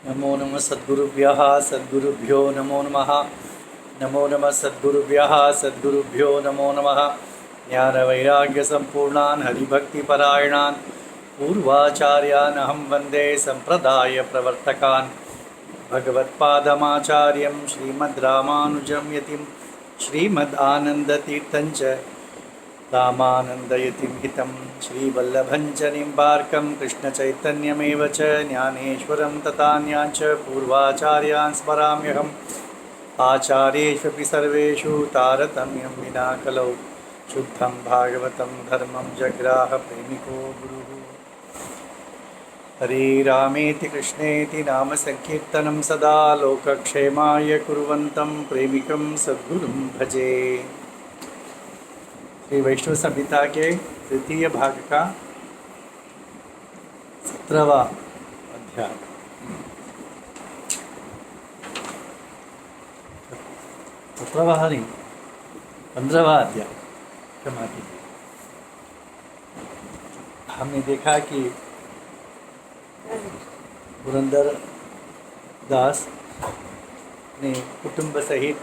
नमो नमः सद्गुरुभ्यः सद्गुरुभ्यो नमो नमः। नमो नमः सद्गुरुभ्यः सद्गुरुभ्यो नमो नमः। ज्ञानवैराग्यसम्पूर्णान् हरिभक्तिपरायणान् पूर्वाचार्यान् अहं वन्दे सम्प्रदायप्रवर्तकान्। भगवत्पादमाचार्यं श्रीमद् रामानुजं यतिं श्रीमद् आनन्दतीर्थं च रामानन्दयतिं हितं श्रीवल्लभं च निम्बार्कं कृष्णचैतन्यमेव च ज्ञानेश्वरं तथान्याञ्च पूर्वाचार्यान् स्मराम्यहम्। आचार्येष्वपि सर्वेषु तारतम्यं विना कलौ शुद्धं भागवतं धर्मं जग्राह प्रेमिको गुरुः। हरे रामेति कृष्णेति नाम संकीर्तनं सदा लोकक्षेमाय कुर्वन्तं प्रेमिकं सद्गुरुं भजे। श्री वैष्णव संहिता के तृतीय भाग का 17वां अध्याय। 17वां नहीं, 15वां अध्याय। क्षमा कीजिए। हमने देखा कि पुरंदर दास ने कुटुंब सहित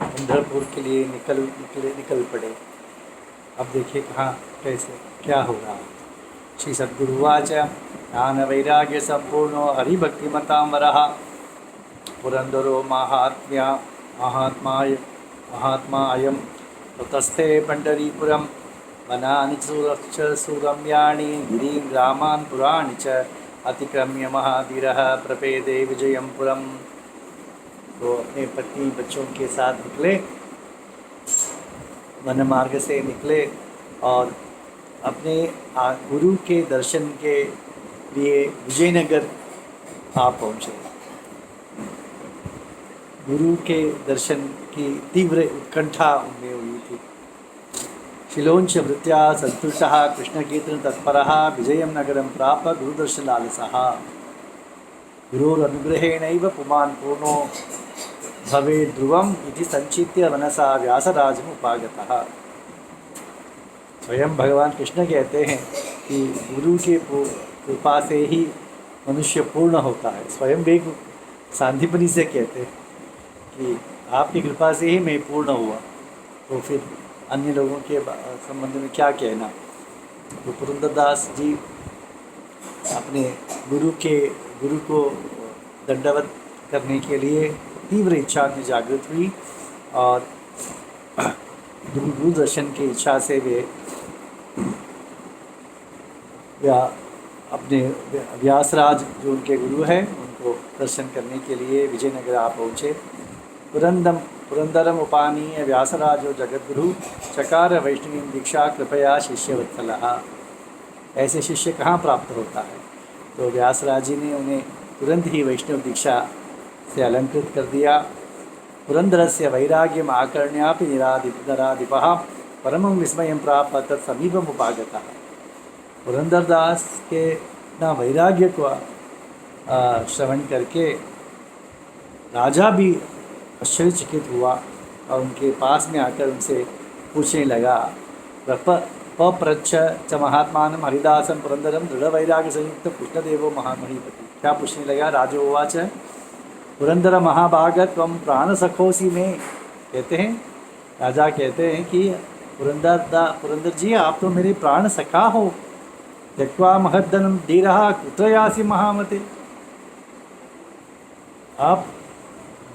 पंढरपुर के लिए निकल पड़े। अब देखिए कहाँ कैसे क्या हो रहा है। श्री सद्गुरुवाच ज्ञानवैराग्य संपूर्णो हरिभक्तिमतांबरः पुरंदरो महात्मा अयं ततस्थे पंढरीपुरं वनानि सुरम्याणि गिरीं ग्रामान् पुराणि च अतिक्रम्य महावीरः प्रपेदे विजयं पुरम्। तो अपने पत्नी बच्चों के साथ निकले, वन मार्ग से निकले और अपने गुरु के दर्शन के लिए विजयनगर आ पहुँचे। गुरु के दर्शन की तीव्र उत्कंठा उनमें हुई थी। शिलोंच वृत्त्या संतुष्टः कृष्णकीर्तन तत्परः विजयं नगरं प्राप गुरुदर्शनालसः। गुरोरनुग्रहेणैव पुमान् पूर्णो भवे ध्रुवम् इति संचित्य मनसा व्यासराजम् उपागतः। स्वयं भगवान कृष्ण कहते हैं कि गुरु के कृपा से ही मनुष्य पूर्ण होता है। स्वयं भी सांदीपनि से कहते हैं कि आपकी कृपा से ही मैं पूर्ण हुआ, तो फिर अन्य लोगों के संबंध में क्या कहना। तो पुरंदरदास जी अपने गुरु को दंडवत करने के लिए तीव्र इच्छा में जागृत हुई और गुरु दर्शन की इच्छा से वे अपने व्यासराज जो उनके गुरु हैं उनको दर्शन करने के लिए विजयनगर आ पहुँचे। पुरंदरम उपानीय व्यासराजो जगद्गुरु चकार वैष्णवी दीक्षा कृपया शिष्यवत्सलः। ऐसे शिष्य कहाँ प्राप्त होता है। तो व्यासराज जी ने उन्हें तुरंत ही वैष्णव दीक्षा से अलंकृत कर दिया। पुरंदरस्य वैराग्यम आकर्ण्यापि निराधिपः परमं विस्मयं प्राप्त तत्समीपम् उपागतः। पुरंदरदास के ना वैराग्य को श्रवण करके राजा भी आश्चर्यचकित हुआ और उनके पास में आकर उनसे पूछने लगा। पप्रच्छ च महात्मानं हरिदासं पुरंदरम दृढ़ वैराग्य संयुक्त कृष्णदेवो महामहीपति। क्या पूछने लगा। राजोवाच पुरंदर महाभाग त्वं प्राणसखोसी में। कहते हैं, राजा कहते हैं कि पुरंदर जी आप तो मेरे प्राण सखा हो। त्यक्त्वा महद्धनं धीरः कुत्र यासि महामते। आप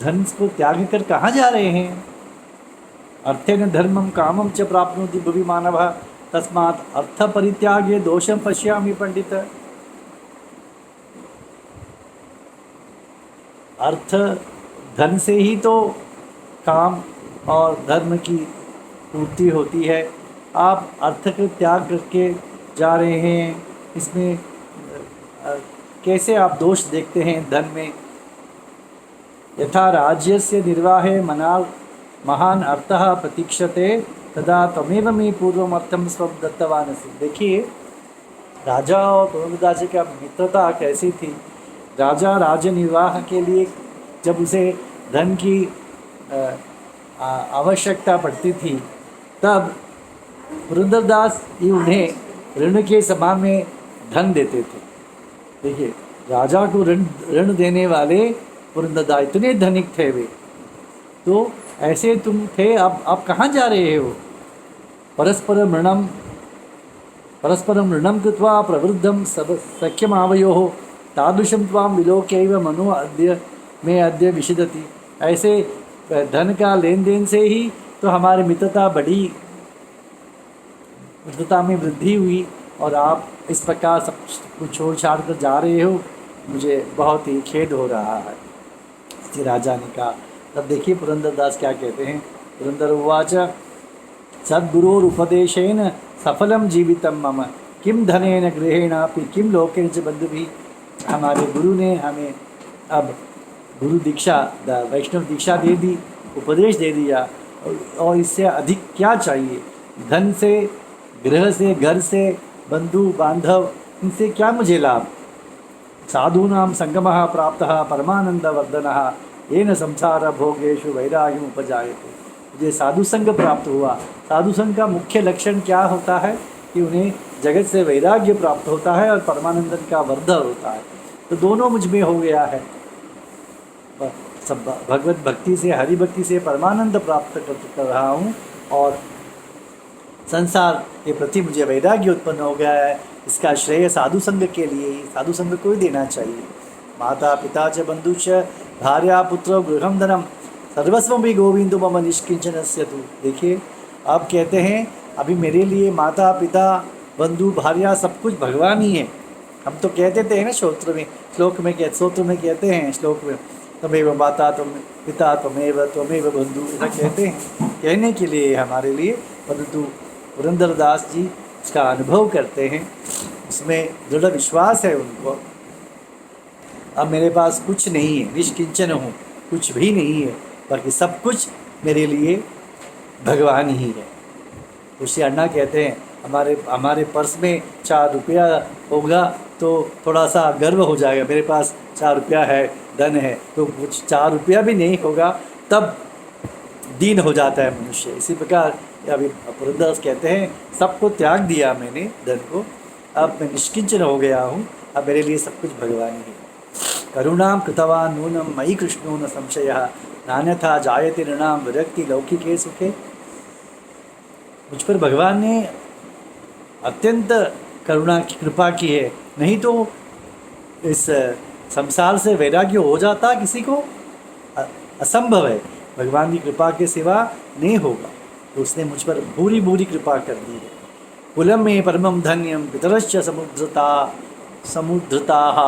धन को त्याग कर कहाँ जा रहे हैं। अर्थेन धर्मं कामं च प्राप्नोति भुवि मानवः तस्मात् अर्थ परित्यागे दोषं पश्यामि पंडित। अर्थ धन से ही तो काम और धर्म की पूर्ति होती है। आप अर्थ का त्याग करके जा रहे हैं, इसमें कैसे आप दोष देखते हैं धन में। यथा राज्यस्य निर्वाहे महान अर्थः प्रतीक्षते तदा त्वमेव मे पूर्वम अर्थम स्वं दत्तवान् अस्मि। देखिए राजा और पुरंदरदास जी का मित्रता कैसी थी। राजा राज्य निर्वाह के लिए जब उसे धन की आवश्यकता पड़ती थी तब पुरंदरदास ही उन्हें ऋण के समान में धन देते थे। देखिए राजा को ऋण ऋण देने वाले पुरंदरदास इतने धनिक थे वे। तो ऐसे तुम थे, अब आप कहाँ जा रहे हो? परस्परम ऋणम कृत्वा प्रवृद्धम सब सख्यमावयोः तादृशं त्वां विलोक्यैव मनो अद्य विषदति। ऐसे धन का लेन देन से ही तो हमारी मित्रता बढ़ी, मित्रता में वृद्धि हुई, और आप इस प्रकार सब कुछ छोड़ छाड़ कर जा रहे हो, मुझे बहुत ही खेद हो रहा है। इसी राजा ने कहा। तब देखिए पुरंदरदास क्या कहते हैं। पुरंदर उवाच सद्गुरोरुपदेशेन सफलम जीवितम मम किम धनेन गृहेणापि किम लोकेन च बंधुभिः। हमारे गुरु ने हमें अब गुरु दीक्षा, वैष्णव दीक्षा दे दी, उपदेश दे दिया, और इससे अधिक क्या चाहिए? धन से, गृह से, घर से, बंधु बांधव, इनसे क्या मुझे लाभ? साधूनां संगमः प्राप्तः परमानंदवर्धनः येन संसार भोगेषु वैराग्यम उपजायते। मुझे साधु संग प्राप्त हुआ। साधु संग का मुख्य लक्षण क्या होता है कि उन्हें जगत से वैराग्य प्राप्त होता है और परमानंदन का वर्धन होता है। तो दोनों मुझ में हो गया है। सब भगवत भक्ति से, हरि भक्ति से परमानंद प्राप्त कर रहा हूँ, और संसार के प्रति मुझे वैराग्य उत्पन्न हो गया है। इसका श्रेय साधु संग के लिए ही, साधु संग को ही देना चाहिए। माता पिता च बंधुश्च भार्या पुत्र गृहम धनम सर्वस्व भी गोविंदो मम निष्किंचनस्य तु। देखिए आप कहते हैं अभी मेरे लिए माता पिता बंधु भार्या सब कुछ भगवान ही है। हम तो कहते थे ना श्लोक में कहते हैं, श्लोक में तमेव माता तुम पिता त्वमेव बंधु, ऐसा कहते हैं कहने के लिए हमारे लिए, परंतु पुरंदरदास जी उसका अनुभव करते हैं, उसमें दृढ़ विश्वास है उनको। अब मेरे पास कुछ नहीं है, निष्किंचन हूँ, कुछ भी नहीं है, बल्कि सब कुछ मेरे लिए भगवान ही है। तो श्री अण्णा कहते हैं हमारे पर्स में 4 रुपया होगा तो थोड़ा सा गर्व हो जाएगा, मेरे पास 4 रुपया है, धन है, तो कुछ 4 रुपया भी नहीं होगा तब दीन हो जाता है मनुष्य। इसी प्रकार अभी पुरंदरदास कहते हैं सबको त्याग दिया मैंने, धन को, अब मैं निष्किंचन हो गया हूँ, अब मेरे लिए सब कुछ भगवान ही है। करुणां कृतवान् नूनं मयि कृष्णो न संशयः नान्यथा जायते नृणां विरक्ति लौकिके सुखे। मुझ पर भगवान ने अत्यंत करुणा की कृपा की है, नहीं तो इस संसार से वैराग्य हो जाता किसी को असंभव है, भगवान की कृपा के सिवा नहीं होगा। तो उसने मुझ पर पूरी पूरी कृपा कर दी है। कुलम में परमं धन्यम पितरश्च समुद्धृताः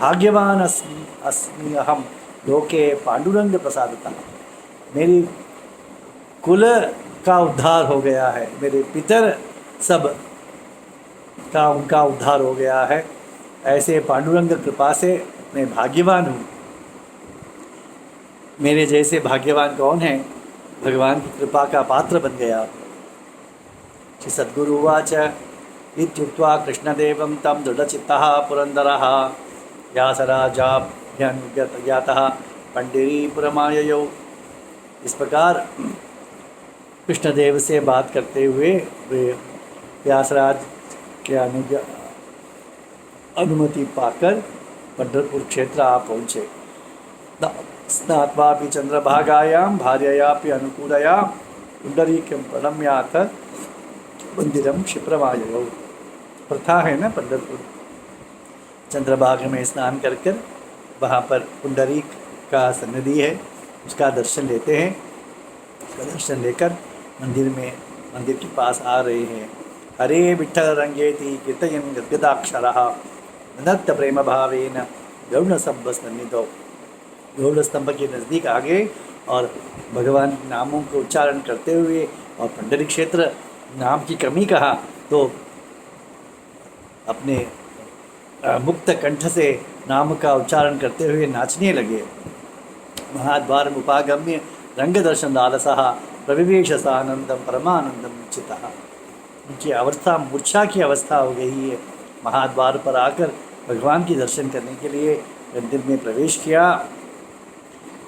भाग्यवान अस्मि अहम लोके पांडुरंग प्रसादतः। मेरी कुल का उद्धार हो गया है, मेरे पितर सब का उनका उद्धार हो गया है, ऐसे पांडुरंग कृपा से मैं भाग्यवान हूँ। मेरे जैसे भाग्यवान कौन है? भगवान की कृपा का पात्र बन गया। श्री सद्गुरु उवाच इत्युक्त्वा कृष्णदेवं तं दृढचित्तः पुरंदरः व्यासराजाभ्यनुज्ञातः पंढरीपुरमाययौ। इस प्रकार कृष्णदेव से बात करते हुए वे व्यासराज के अनुमति पाकर पंढरपुर क्षेत्र आ पहुँचे। स्नात्वापि चंद्रभागायां भार्ययापि अनुकूलया पुंडरीकं प्रणम्याथ मंदिरम क्षिप्रमाययौ। प्रथा है ना पंढरपुर, चंद्रभाग में स्नान कर कर वहाँ पर पुंडरीक का सन्निधि है, उसका दर्शन लेते हैं। उसका दर्शन लेकर मंदिर के पास आ रहे हैं। हरे विठ्ठल रंगेति कीर्तयन् गद्गदाक्षरः नृत्य प्रेम भावेन गौड़स्तंभसन्निधौ। गौड़ स्तंभ के नज़दीक आ गए और भगवान के नामों को उच्चारण करते हुए, और पंढरी क्षेत्र नाम की कमी कहा तो अपने मुक्त कंठ से नाम का उच्चारण करते हुए नाचने लगे। महाद्वार उपागम्य रंग दर्शन लालसः प्रविवेश सानंदम परमानंदम चितः। उनकी अवस्था मूर्छा की अवस्था हो गई है। महाद्वार पर आकर भगवान की दर्शन करने के लिए मंदिर में प्रवेश किया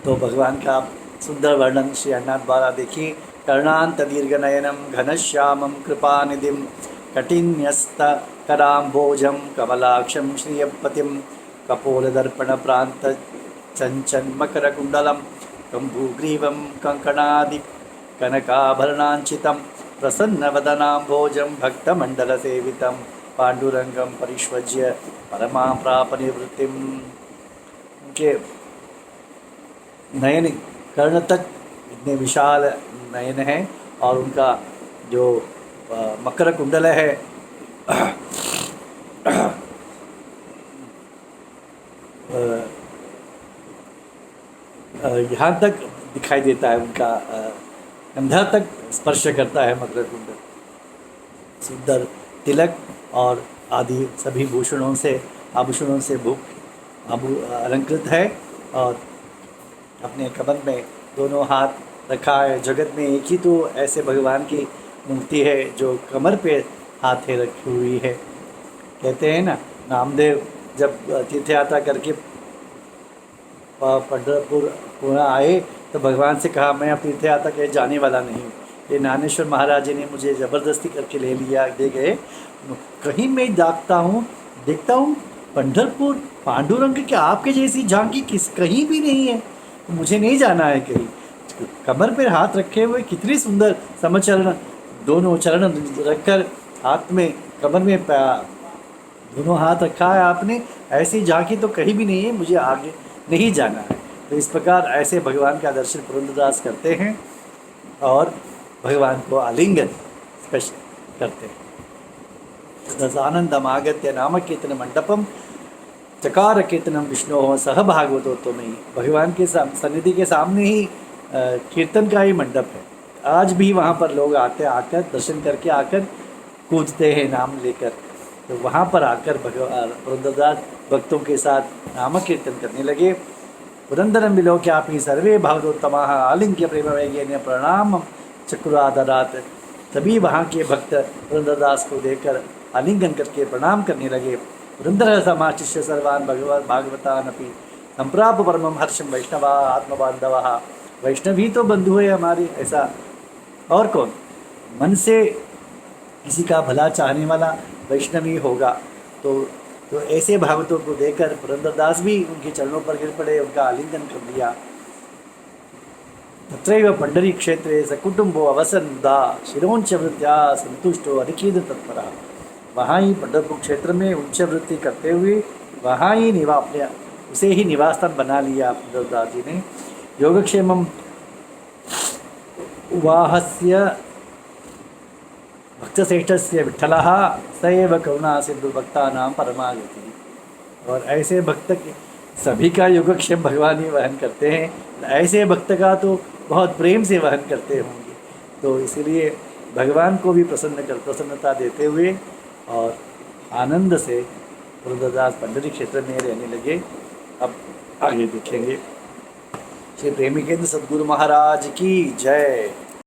तो भगवान का सुंदर वर्णन श्री अण्णा द्वारा देखिए। कर्णांत दीर्घ नयनम घनश्यामम कृपानिधिम कटिन्यस्त कराम्भोजम कमलाक्षम श्रियपतिम कपोलदर्पण प्रांत चंचन मकर कुंडलम कम्बुग्रीवं कंकणादि कनकाभरणांचितं प्रसन्नवदनाम्भोजं भक्तमण्डलसेवितं पाण्डुरंगं परिष्वज्य परमा प्राप निवृत्तिम। उनके नयन कर्ण तक इतने विशाल नयन हैं और उनका जो मकर कुंडल है यहाँ तक दिखाई देता है, उनका कंधा तक स्पर्श करता है मकर कुंडल। सुंदर तिलक और आदि सभी भूषणों से आभूषणों से अलंकृत है और अपने कमर में दोनों हाथ रखा है। जगत में एक ही तो ऐसे भगवान की मूर्ति है जो कमर पे हाथे रखी हुई है। कहते हैं ना, नामदेव जब तीर्थ यात्रा करके पंढरपुर पूरा आए तो भगवान से कहा मैं अब तीर्थ यात्रा कहीं जाने वाला नहीं हूँ। ये ज्ञानेश्वर महाराज जी ने मुझे ज़बरदस्ती करके ले गए। कहीं मैं देखता हूँ पंढरपुर पांडुरंग के आपके जैसी झांकी कहीं भी नहीं है, तो मुझे नहीं जाना है कहीं। कमर पर हाथ रखे हुए कितनी सुंदर समचरण, दोनों चरण रखकर हाथ में कमर में दोनों हाथ रखा है आपने, ऐसी झांकी तो कहीं भी नहीं है, मुझे आगे नहीं जाना है। तो इस प्रकार ऐसे भगवान का दर्शन पुरंदरदास करते हैं और भगवान को आलिंगन स्पर्श करते हैं। रसानंदमागत्य नाम कीर्तन मंडपम चकार कीर्तनम विष्णु सह भागवतोत्तमयी। भगवान के सन्निधि के सामने ही कीर्तन का ही मंडप है। आज भी वहाँ पर लोग आकर दर्शन करके आकर कूदते हैं नाम लेकर। तो वहाँ पर आकर पुरंदरदास भक्तों के साथ नाम कीर्तन करने लगे। पुरंदरम विलोक्यापि सर्वे भागवतोत्तमाः आलिंग्य प्रेम वैज्ञान्य प्रणाम चक्रादरात। तभी वहाँ के भक्त पुरंदरदास को देखकर आलिंगन करके प्रणाम करने लगे। पुरंदर समाशिष्य सर्वान् भगवत भागवतान् अपि संप्राप परमं हर्षं वैष्णवा आत्मबांधवाः। वैष्णवी तो बंधु है हमारे, ऐसा और कौन? मन से किसी का भला चाहने वाला वैष्णवी होगा। तो ऐसे भागवतों को देखकर पुरंदरदास भी उनके चरणों पर गिर पड़े, उनका आलिंगन कर लिया। तत्रैव पंडरी क्षेत्रे सकुटुंबो अवसन् मुदा शिरोंच वृत्त्या संतुष्टो अनिकेत तत्परः। वहाँ ही पंढरपुर क्षेत्र में उच्च वृत्ति करते हुए वहाँ ही उसे ही निवास स्थान बना लिया पुरंदरदास जी ने। योगक्षेमम उवाहस्य भक्तश्रेष्ठस्य विठ्ठलः स एव करुणा सिंधु भक्तानां परमागतिः। और ऐसे भक्त के सभी का योगक्षेम भगवान ही वहन करते हैं। ऐसे भक्त का तो बहुत प्रेम से वहन करते होंगे। तो इसलिए भगवान को भी प्रसन्नता देते हुए और आनंद से पुरंदरदास पंडरी क्षेत्र में रहने लगे। अब आगे देखेंगे। श्री प्रेमी केंद्र सद्गुरु महाराज की जय।